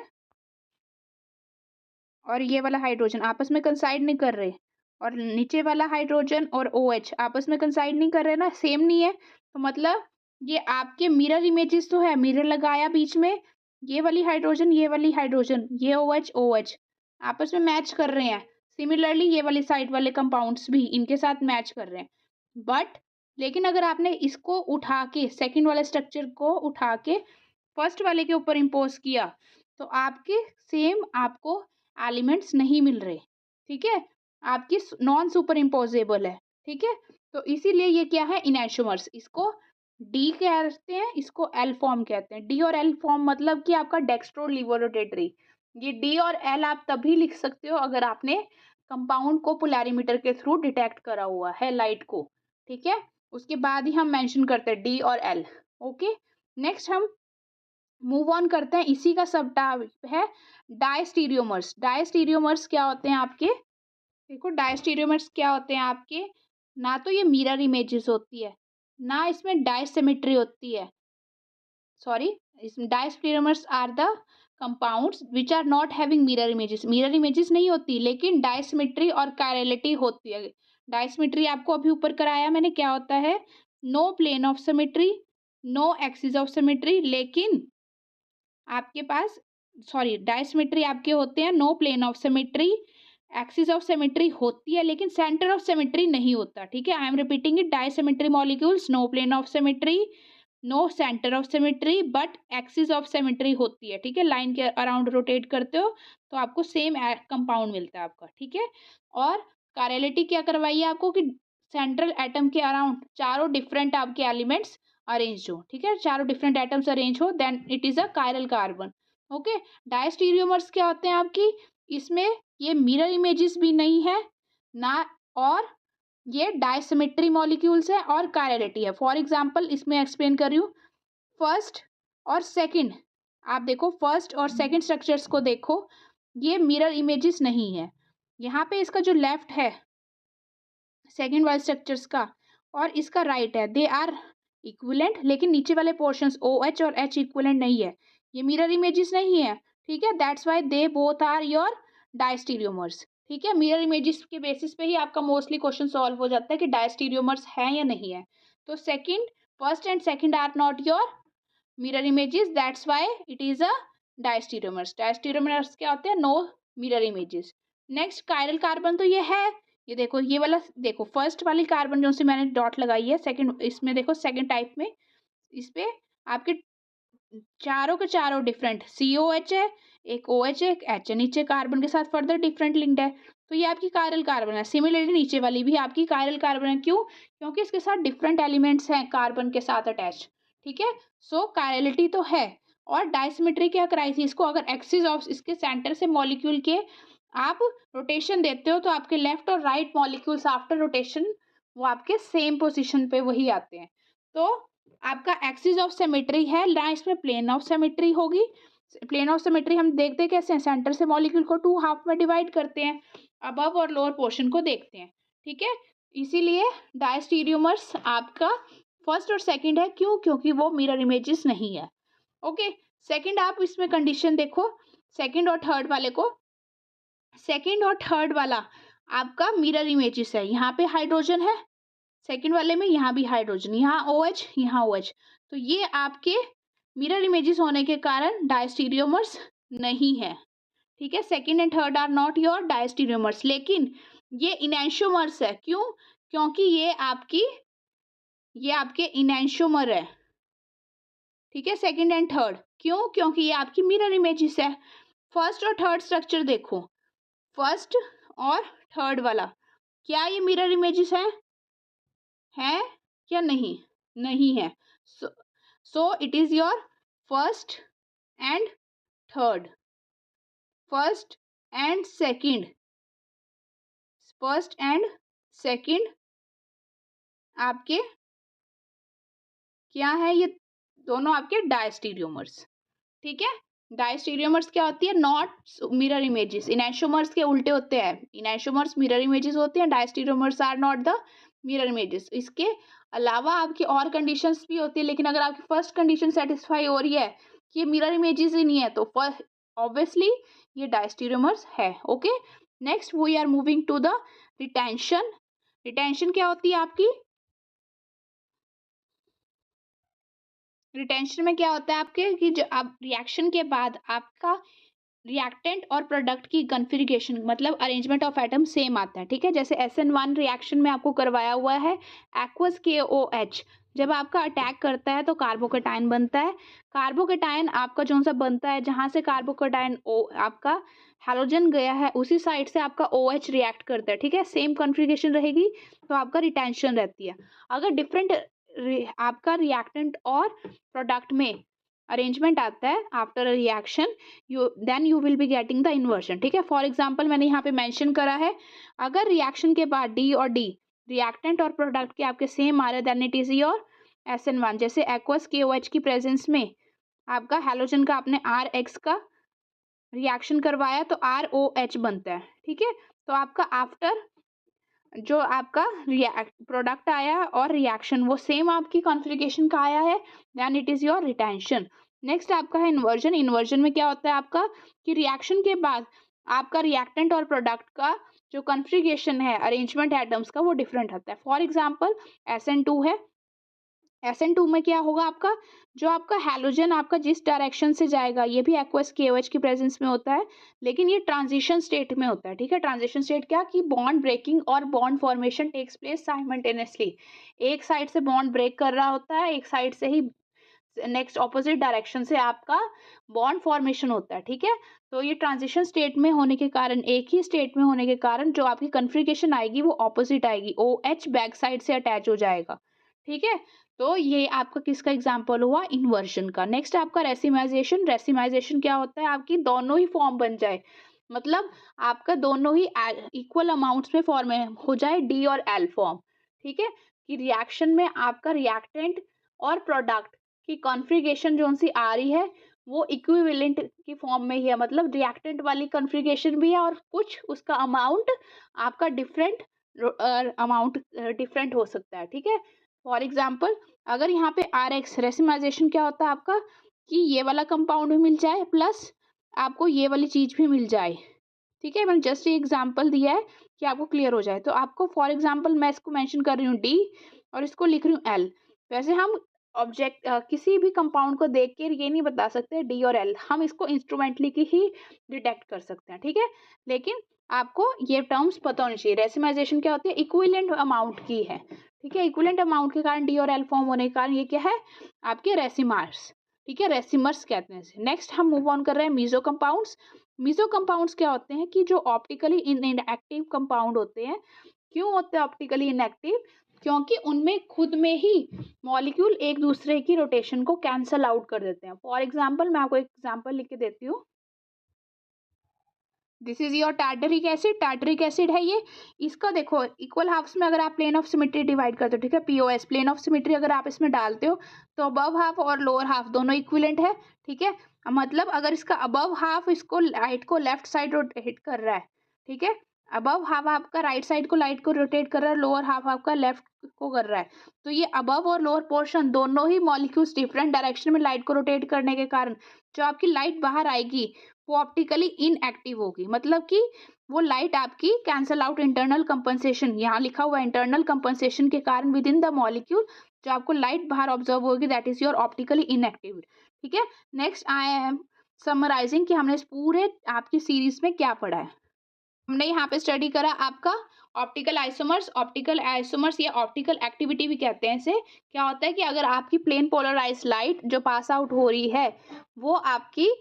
और ये वाला हाइड्रोजन आपस में कंसाइड नहीं कर रहे, और नीचे वाला हाइड्रोजन और OH आपस में कंसाइड नहीं कर रहे ना, सेम नहीं है, तो मतलब ये आपके मिरर इमेजेस तो है, मिरर लगाया बीच में, ये वाली हाइड्रोजन ये वाली हाइड्रोजन, ये OH आपस में मैच कर रहे हैं। सिमिलरली ये वाली साइड वाले कंपाउंड्स भी इनके साथ मैच कर रहे हैं, बट लेकिन अगर आपने इसको उठा के सेकंड वाले स्ट्रक्चर को उठा के फर्स्ट वाले के ऊपर इम्पोज किया तो आपके सेम आपको एलिमेंट्स नहीं मिल रहे, ठीक है, आपकी नॉन सुपर इम्पोजेबल है, ठीक है। तो इसीलिए ये क्या है इनैंशियोमर्स, इसको डी कहते हैं, इसको एल फॉर्म कहते हैं। डी और एल फॉर्म मतलब कि आपका डेक्स्ट्रो लीवो रोटेटरी, ये डी और एल आप तभी लिख सकते हो अगर आपने कंपाउंड को पोलैरिमीटर के थ्रू डिटेक्ट करा हुआ है लाइट को, ठीक है, उसके बाद ही हम मेंशन करते हैं डी और एल। ओके, नेक्स्ट हम मूव ऑन करते हैं, इसी का सब टाइप है डायस्टीरियोमर्स। डायस्टीरियोमर्स क्या होते हैं आपके, देखो डायस्टीरियोमर्स क्या होते हैं आपके, ना तो ये मिरर इमेजेस होती है, ना इसमें डायसिमेट्री होती है, सॉरी, इसमें diastereomers are the compounds which are not having mirror images, mirror images नहीं होती लेकिन डायसिमेट्री और कायरलिटी होती है। डायसिमेट्री आपको अभी ऊपर कराया मैंने, क्या होता है, no plane of symmetry, no axis of symmetry, लेकिन आपके पास सॉरी डायसिमेट्री आपके होते हैं no plane of symmetry, axis of symmetry होती है लेकिन सेंटर ऑफ सिमेट्री नहीं होता, ठीक है, I am repeating it, dissymmetry molecules no plane of symmetry, no centre of symmetry but axis of symmetry होती है, ठीक है, लाइन के अराउंड रोटेट करते हो तो आपको सेम कंपाउंड मिलता है आपका, ठीक है। और कायरलिटी क्या करवाइए आपको कि सेंट्रल एटम के अराउंड चारों डिफरेंट आपके एलिमेंट्स अरेंज हो, ठीक है, चारों डिफरेंट एटम्स अरेंज हो, then it is a chiral carbon. Okay, diastereomers क्या होते हैं आपकी, इसमें ये मिरर इमेजेस भी नहीं है ना, और ये डायसिमेट्री मॉलिक्यूल्स है और कायरलिटी है। फॉर एग्जांपल इसमें एक्सप्लेन कर रही हूँ, फर्स्ट और सेकंड, आप देखो फर्स्ट और सेकंड स्ट्रक्चर्स को देखो, ये मिरर इमेजेस नहीं है। यहाँ पे इसका जो लेफ्ट है सेकंड वाले स्ट्रक्चर्स का और इसका राइट है, दे आर इक्विवेलेंट, लेकिन नीचे वाले पोर्शंस ओ एच और एच इक्विवेलेंट नहीं है, ये मिरर इमेजेस नहीं है, ठीक है। That's why they both are your diastereomers, ठीक है। मिरर इमेजेस के बेसिस पे ही आपका मोस्टली क्वेश्चन सॉल्व हो जाता है कि डायस्टीरियोमर्स है या नहीं है। तो second, first and second are not your mirror images, that's why it is a diastereomers. Diastereomers क्या होते हैं, no mirror images. Next chiral carbon, तो ये है, ये देखो ये वाला, देखो फर्स्ट वाली कार्बन जो से मैंने डॉट लगाई है, सेकंड इसमें देखो सेकंड टाइप में, इस पे आपके चारों के चारों डिफरेंट COH है, एक OH है, एक H है, नीचे कार्बन के साथ फर्दर डिफरेंट लिंक्ड है, तो ये आपकी कायरल कार्बन है। सिमिलरली नीचे वाली भी आपकी कायरल कार्बन है, क्यों, क्योंकि इसके साथ डिफरेंट एलिमेंट्स हैं कार्बन के साथ अटैच, ठीक है। सो कायरलिटी तो है। और डायसिमेट्री क्या कराई थी इसको, अगर एक्सिस ऑफ इसके सेंटर से मॉलिक्यूल के आप रोटेशन देते हो तो आपके लेफ्ट और राइट मॉलिक्यूल्स आफ्टर रोटेशन वो आपके सेम पोजिशन पे वही आते हैं। तो आपका एक्सिस ऑफ सिमेट्री है ना, इसमें प्लेन ऑफ सिमेट्री होगी। प्लेन ऑफ सिमेट्री हम देखते कैसे हैं, सेंटर से मॉलिक्यूल को 2 हाफ में डिवाइड करते हैं, अबव और लोअर पोर्शन को देखते हैं, ठीक है। इसीलिए डायस्टीरियोमर्स आपका फर्स्ट और सेकंड है, क्यों, क्योंकि वो मिरर इमेजेस नहीं है। ओके, सेकंड आप इसमें कंडीशन देखो, सेकंड और थर्ड वाले को, सेकंड और थर्ड वाला आपका मिरर इमेजेस है, यहाँ पे हाइड्रोजन है सेकंड वाले में, यहाँ भी हाइड्रोजन, यहाँ OH यहाँ OH, तो ये आपके मिरर इमेजेस होने के कारण डायस्टीरियोमर्स नहीं है, ठीक है। Second and third are not your diastereomers, लेकिन ये इनैंशियोमर्स है, क्यों, क्योंकि ये आपके इनैंशियोमर है, ठीक है। सेकंड एंड थर्ड क्यों, क्योंकि ये आपकी मिरर इमेजेस है। फर्स्ट और थर्ड स्ट्रक्चर देखो, फर्स्ट और थर्ड वाला, क्या ये मिरर इमेजेस है या नहीं, नहीं है। So it is your first and third, first and second, first and second आपके क्या है, ये दोनों आपके डायस्टीरियोमर्स, ठीक है। डायस्टीरियोमर्स क्या होती है, नॉट मिरर इमेजेस, इनैंशियोमर्स के उल्टे होते हैं, इनैंशियोमर्स मिरर इमेजेस होते हैं, diastereomers are not the mirror images. इसके अलावा आपकी और कंडीशंस भी होती है, लेकिन अगर आपकी फर्स्ट कंडीशन सेटिस्फाई हो रही है कि मिरर इमेजेस ही नहीं है, तो ऑब्वियसली ये डायस्टीरियोमर्स है। Okay, next we are moving to the retention. Retention क्या होती है आपकी, रिटेंशन में क्या होता है आपके कि जो आप रिएक्शन के बाद आपका रिएक्टेंट और प्रोडक्ट की कन्फिगरेशन मतलब अरेंजमेंट ऑफ एटम सेम आता है, ठीक है। जैसे SN1 रिएक्शन में आपको करवाया हुआ है एक्वस KOH, जब आपका अटैक करता है तो कार्बोकेटाइन बनता है। कार्बोकेटाइन आपका जो सा बनता है, जहाँ से कार्बोकेटाइन आपका हैलोजन गया है उसी साइड से आपका OH रिएक्ट करता है, ठीक है। सेम कॉन्फ़िगरेशन रहेगी तो आपका रिटेंशन रहती है। अगर डिफरेंट आपका रिएक्टेंट और प्रोडक्ट में अरेंजमेंट आता है after a reaction, you will be getting the inversion, ठीक है। फॉर एग्जांपल मैंने यहाँ पे मेंशन करा है, अगर रिएक्शन के बाद D और D रिएक्टेंट और प्रोडक्ट के आपके सेम आ रहे then it is your SN1। जैसे एक्वस KOH की प्रेजेंस में आपका हैलोजन का आपने RX का रिएक्शन करवाया तो ROH बनता है, ठीक है। तो आपका आफ्टर जो आपका प्रोडक्ट आया और रिएक्शन वो सेम आपकी कॉन्फ़िगरेशन का आया है, then it is your retention. Next आपका है इन्वर्जन। इन्वर्जन में क्या होता है आपका कि रिएक्शन के बाद आपका रिएक्टेंट और प्रोडक्ट का जो कॉन्फ़िगरेशन है अरेंजमेंट एटम्स का वो डिफरेंट होता है। फॉर एग्जांपल SN2 है, SN2 में क्या होगा आपका, जो आपका हैलोजन आपका जिस डायरेक्शन से जाएगा, ये भी एक्वस KOH की प्रेजेंस में होता है, लेकिन ये ट्रांजिशन स्टेट में होता है, ठीक है। ट्रांजिशन स्टेट क्या कि बॉन्ड ब्रेकिंग और bond formation takes place simultaneously, एक साइड से बॉन्ड ब्रेक कर रहा होता है, एक साइड से ही नेक्स्ट ऑपोजिट डायरेक्शन से आपका बॉन्ड फॉर्मेशन होता है, ठीक है। तो ये ट्रांजिशन स्टेट में होने के कारण, एक ही स्टेट में होने के कारण जो आपकी कन्फिगरेशन आएगी वो ऑपोजिट आएगी, OH बैक साइड से अटैच हो जाएगा, ठीक है। तो ये आपका किसका एग्जाम्पल हुआ, इन्वर्जन का। नेक्स्ट आपका रेसिमाइजेशन। रेसिमाइजेशन क्या होता है, आपकी दोनों ही फॉर्म बन जाए, मतलब आपका दोनों ही इक्वल अमाउंट्स में फॉर्म हो जाए, डी और एल फॉर्म। ठीक है, कि रिएक्शन में आपका रिएक्टेंट और प्रोडक्ट की कॉन्फ़िगरेशन जो सी आ रही है वो इक्विवेलेंट की फॉर्म में ही है, मतलब रिएक्टेंट वाली कॉन्फ़िगरेशन भी है और कुछ उसका अमाउंट आपका डिफरेंट अमाउंट डिफरेंट हो सकता है। ठीक है, फॉर एग्जांपल अगर यहाँ पे आर एक्स, रेसिमाइजेशन क्या होता है आपका, कि ये वाला कंपाउंड भी मिल जाए प्लस आपको ये वाली चीज़ भी मिल जाए। ठीक है, मैंने जस्ट ये एग्जांपल दिया है कि आपको क्लियर हो जाए। तो आपको फॉर एग्जांपल मैं इसको मेंशन कर रही हूँ डी और इसको लिख रही हूँ एल। वैसे हम किसी भी कंपाउंड को देख के ये नहीं बता सकते डी और एल, हम इसको इंस्ट्रूमेंटली की ही डिटेक्ट कर सकते हैं। ठीक है, लेकिन आपको ये टर्म्स पता होनी चाहिए। रेसिमाइजेशन क्या होती है, इक्विवेलेंट अमाउंट की है। ठीक है, इक्विवेलेंट अमाउंट के कारण डी और एल फॉर्म होने के कारण ये क्या है, आपके रेसिमर्स। ठीक है, रेसिमर्स कहते हैं इसे। नेक्स्ट हम मूव ऑन कर रहे हैं मीजो कंपाउंड्स। मीजो कंपाउंड्स क्या होते हैं, कि जो ऑप्टिकली इनएक्टिव कंपाउंड होते हैं। क्यों होते हैं ऑप्टिकली इनएक्टिव, क्योंकि उनमें खुद में ही मॉलिक्यूल एक दूसरे की रोटेशन को कैंसल आउट कर देते हैं। फॉर एग्जांपल मैं आपको एक एग्जांपल लिख के देती हूँ। This is your tartaric acid. Tartaric acid है ये, इसका देखो इक्वल हाफ्स में अगर आप प्लेन ऑफ सिमेट्री डिवाइड करते हो, ठीक है, पीओएस प्लेन ऑफ सिमेट्री अगर आप इसमें डालते हो तो अबव हाफ और लोअर हाफ दोनों इक्विवेलेंट है। ठीक है, मतलब अगर इसका अबव हाफ इसको लाइट को लेफ्ट साइड रोटेट कर रहा है, ठीक है, अबव हाफ आपका राइट साइड को लाइट को रोटेट कर रहा है, लोअर हाफ आपका लेफ्ट को कर रहा है, तो ये अबव और लोअर पोर्शन दोनों ही मॉलिक्यूल्स डिफरेंट डायरेक्शन में लाइट को रोटेट करने के कारण जो आपकी लाइट बाहर आएगी वो ऑप्टिकली इनएक्टिव होगी, मतलब कि वो लाइट आपकी कैंसल आउट इंटरनल कंपनसेशन, यहाँ लिखा हुआ इंटरनल कंपनसेशन के कारण विद इन द मॉलिक्यूल जो आपको लाइट बाहर ऑब्जर्व होगी, that is your optically inactive. ठीक है, नेक्स्ट आई एम समराइजिंग कि हमने इस पूरे आपकी सीरीज में क्या पढ़ा है। हमने यहाँ पे स्टडी करा आपका ऑप्टिकल आइसोमर्स। ऑप्टिकल आइसोमर्स या ऑप्टिकल एक्टिविटी भी कहते हैं इसे। क्या होता है कि अगर आपकी प्लेन पोलराइज लाइट जो पास आउट हो रही है वो आपकी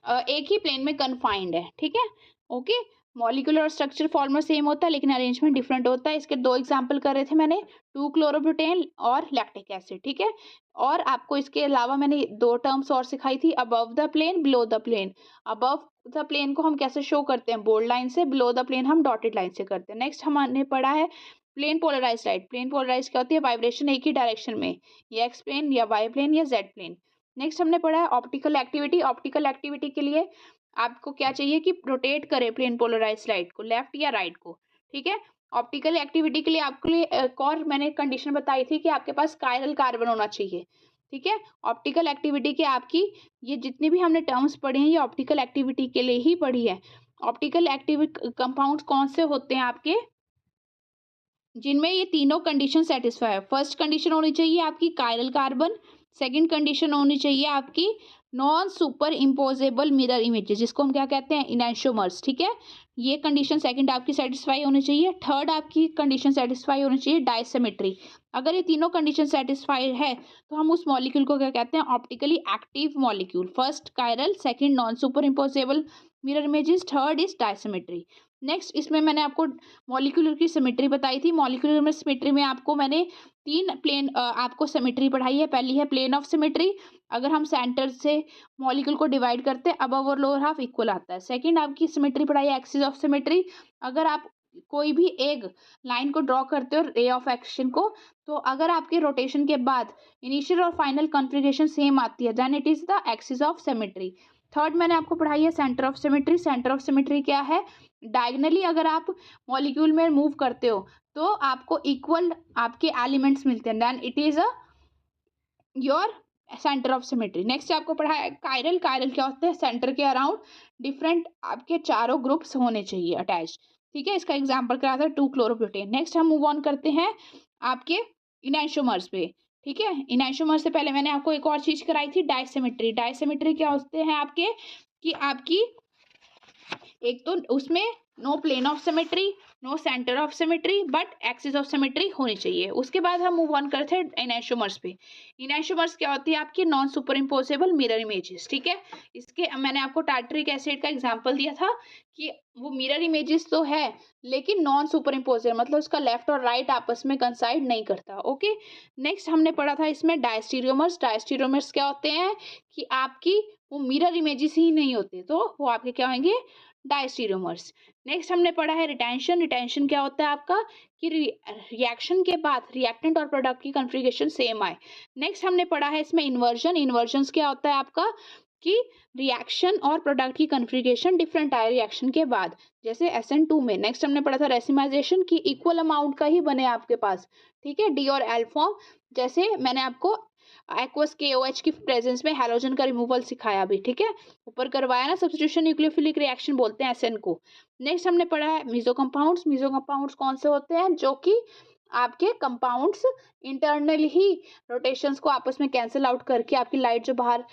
एक ही प्लेन में कन्फाइंड है। ठीक है, okay, molecular structure formula same होता है लेकिन अरेंजमेंट डिफरेंट होता है। इसके दो एग्जांपल कर रहे थे मैंने, 2-क्लोरोब्यूटेन और लैक्टिक एसिड। ठीक है, और आपको इसके अलावा मैंने दो टर्म्स और सिखाई थी, above the plane, below the plane. Above the plane को हम कैसे शो करते हैं, बोल्ड लाइन से, बिलो द प्लेन हम डॉटेड लाइन से करते हैं। नेक्स्ट हमने पढ़ा है plane polarise light. Plane polarise क्या होती है, वाइब्रेशन एक ही डायरेक्शन में, या एक्स प्लेन या वाई प्लेन या जेड प्लेन। नेक्स्ट हमने पढ़ा है ऑप्टिकल एक्टिविटी। ऑप्टिकल एक्टिविटी के लिए आपको क्या चाहिए कि रोटेट करे प्लेन पोलराइज लाइट को, लेफ्ट या राइट को। ठीक है, ऑप्टिकल एक्टिविटी के लिए आपके लिए एक और मैंने कंडीशन बताई थी कि आपके पास कायरल कार्बन होना चाहिए। ठीक है, ऑप्टिकल एक्टिविटी के आपकी ये जितनी भी हमने टर्म्स पढ़े हैं ये ऑप्टिकल एक्टिविटी के लिए ही पढ़ी है। ऑप्टिकल एक्टिविटी कंपाउंड्स कौन से होते हैं आपके, जिनमें ये तीनों कंडीशन सेटिस्फाई है। फर्स्ट कंडीशन होनी चाहिए आपकी कायरल कार्बन, सेकंड कंडीशन होनी चाहिए आपकी non superimposable mirror images, जिसको हम क्या कहते हैं, इनैंशोमर्स। ठीक है, ये कंडीशन सेकंड आपकी सेटिस्फाई होनी चाहिए। थर्ड आपकी कंडीशन सेटिस्फाई होनी चाहिए डाइसिमेट्री। अगर ये तीनों कंडीशन सेटिस्फाई है तो हम उस मॉलिक्यूल को क्या कहते हैं, optically active molecule. First chiral, second non superimposable mirror images, third is dissymmetry. Next इसमें मैंने आपको मॉलिक्यूलर की सिमेट्री बताई थी। मॉलिक्यूलर में सिमेट्री में आपको मैंने तीन प्लेन आपको सिमेट्री पढ़ाई है। पहली है प्लेन ऑफ सिमेट्री, अगर हम सेंटर से मॉलिक्यूल को डिवाइड करते हैं अबव और लोअर हाफ इक्वल आता है। सेकंड आपकी सिमेट्री पढ़ाई है एक्सिस ऑफ सिमेट्री, अगर आप कोई भी एक लाइन को ड्रॉ करते हो रे ऑफ एक्शन को, तो अगर आपके रोटेशन के बाद इनिशियल और फाइनल कॉन्फ़िगरेशन सेम आती है then it is the axis of symmetry. Third मैंने आपको पढ़ाई है centre of symmetry. Centre of symmetry क्या है, डायगनली अगर आप मॉलिक्यूल में मूव करते हो तो आपको इक्वल आपके एलिमेंट्स मिलते हैं, then it is a your centre of symmetry. Next आपको पढ़ा है कायरल। कायरल क्या होते हैं, सेंटर के अराउंड डिफरेंट आपके चारों ग्रुप्स होने चाहिए अटैच। ठीक है, इसका एग्जांपल करा था 2-क्लोरोब्यूटेन। नेक्स्ट हम मूव ऑन करते हैं आपके इनैंशोमर्स पे। ठीक है, इनैंशोमर से पहले मैंने आपको एक और चीज कराई थी डाइसिमेट्री। डाइसिमेट्री क्या होते हैं आपके, कि आपकी एक तो उसमें no plane of symmetry, no centre of symmetry but axis of symmetry होनी चाहिए। उसके बाद हम मूव ऑन करते हैं इनैंशोमर्स पे। इनैंशोमर्स क्या होती है? आपकी non superimposable mirror images, ठीक है। इसके मैंने आपको टार्टरिक एसिड का एग्जांपल दिया था कि वो मिरर इमेजेस तो है लेकिन नॉन सुपर इम्पोजेबल, मतलब उसका लेफ्ट और राइट आपस में कंसाइड नहीं करता। ओके, नेक्स्ट हमने पढ़ा था इसमें डायस्टीरियोमर्स। डायस्टीरियोमर्स क्या होते हैं कि आपकी वो मिरर इमेजेस ही नहीं होते, तो वो आपके क्या होंगे? डायस्टीरियोमर्स। नेक्स्ट हमने पढ़ा है रिटेंशन। रिटेंशन क्या होता है आपका कि रिएक्शन के बाद रिएक्टेंट और प्रोडक्ट की कॉन्फ़िगरेशन सेम आए। नेक्स्ट हमने पढ़ा है इसमें इन्वर्जन। इन्वर्जन्स क्या होता है आपका कि रिएक्शन और प्रोडक्ट की कॉन्फ़िगरेशन डिफरेंट आए रिएक्शन के बाद, जैसे SN2 में। नेक्स्ट हमने पढ़ा था रेसिमाइजेशन की इक्वल अमाउंट का ही बने आपके पास, ठीक है, डी और एल फॉर्म। जैसे मैंने आपको एक्वस KOH की प्रेजेंस में हैलोजन का रिमूवल सिखाया भी, ठीक है, ऊपर करवाया ना, सब्स्टिट्यूशन न्यूक्लियोफिलिक रिएक्शन बोलते हैं SN को। नेक्स्ट हमने पढ़ा है मीजो कंपाउंड्स। मीजो कंपाउंड्स कौन से होते हैं? जो कि आपके कंपाउंड्स इंटरनली ही रोटेशंस को आपस में कैंसिल आउट करके आपकी लाइट जो बाहर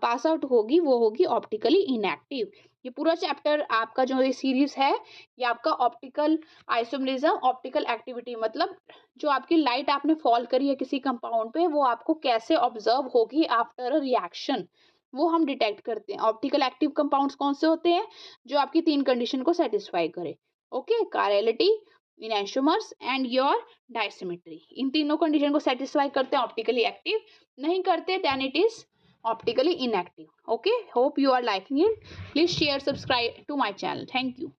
पास आउट होगी वो होगी ऑप्टिकली इनएक्टिव। ये पूरा चैप्टर आपका जो ये सीरीज है ये आपका ऑप्टिकल आइसोमरिज्म, ऑप्टिकल एक्टिविटी, मतलब जो आपकी लाइट आपने फॉल करी है किसी कंपाउंड पे वो आपको कैसे ऑब्जर्व होगी आफ्टर अ रिएक्शन, वो हम डिटेक्ट करते हैं। ऑप्टिकल एक्टिव कंपाउंड्स कौन से होते हैं? जो आपकी 3 कंडीशन को सेटिस्फाई करे। Okay, chirality, enantiomers and your dissymmetry. इन तीनों कंडीशन को सेटिस्फाई करते हैं ऑप्टिकली एक्टिव, नहीं करते then it is optically inactive. Okay, hope you are liking it. Please share, subscribe to my channel. Thank you.